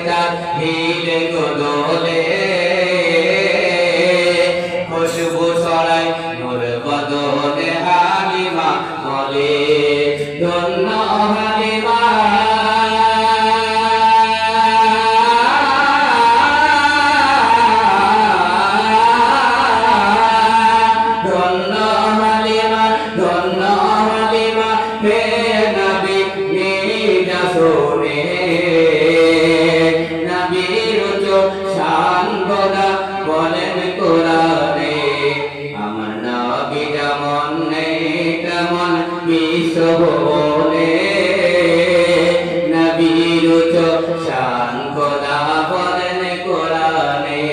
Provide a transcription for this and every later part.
তার হিলে গোদলে খুশবু ছড়ায় নূর বদনে হালিমা বলে ধন্য হালিমা ধন্য হালিমা ধন্য হালিমা হে নবী নিজ শুনে নবীর শান খোদা বলেন কোরআনে আমার নবী যেমন নেই তেমন বিশ্বভুবনে নবীর শান খোদা বলেন কোরআনে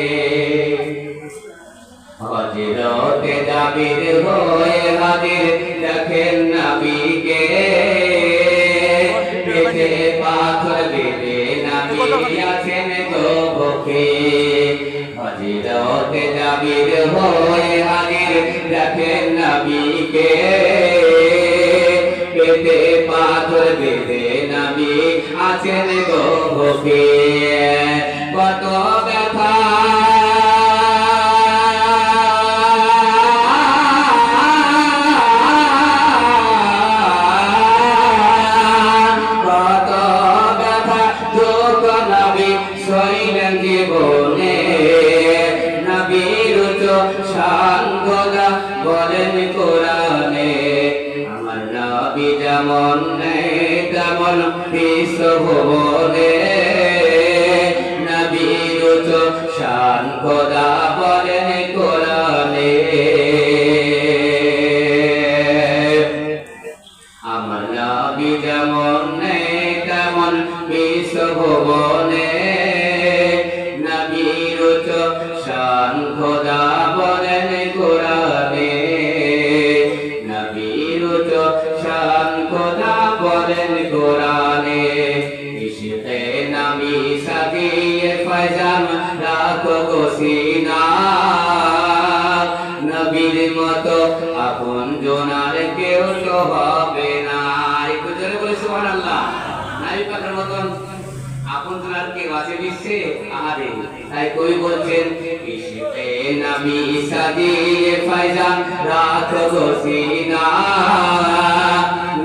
হযরতে জাবির হয়ে হাজির দেখেন নবীকে পেটে পাথর বেঁধে নবী আছেন গোবকে হযরতে জাবির হয়ে হাজির দেখেন নবীকে পেটে পাথর বেঁধে নবী আছেন গোবকে কত ব্যথা জীবনে নবীর শান খোদা বলেন কোরআনে আমার নবী যেমন নেই তেমন বিশ্বভুবনে নবীর শান খোদা বলেন কোরআনে আমার নবী যেমন নেই তেমন বিশ্বভুবনে নবীর শান খোদা বলেন কোরআনে নবীর শান খোদা বলেন কোরআনে ইশকে নবী সাজিয়ে ফয়জান রাখো গো সিনা নবীর মতো আপন জোনার কেউ তো হবে না একটু জোরে বলে সুবহানাল্লাহ নবী পাকের মতন আপন জোনার কেউ আছে বিশ্বে আহারে তাই কই বলছেন ইশকে নবী সাজিয়ে ফয়জান রাখো গো সিনা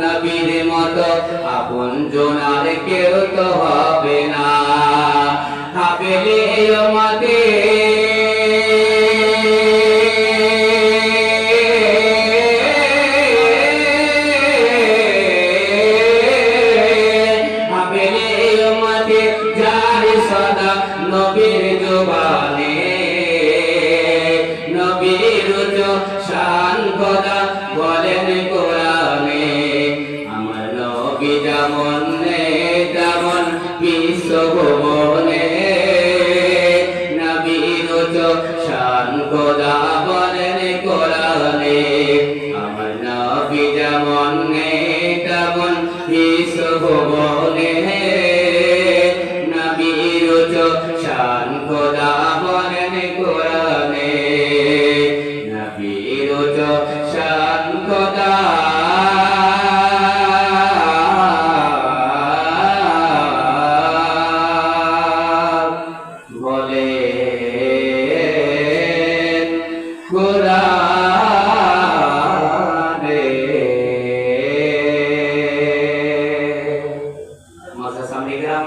নবীর মতো আপন জোনার কেউ তো হবে না হাবেলে উম্মতে নবীর জবানে নবীর শান খোদা বলেন কোরআনে আমার নবী যেমন নেই তেমন বিশ্বভুবনে নবীর শান খোদা বলেন কোরআনে আমার নবী যেমন নেই তেমন বিশ্বভুবনে শান খোদা বলেন কোরআনে নবীর শান খোদা বলেন কোরআনে মাদ্রাসা সামনে গ্রাম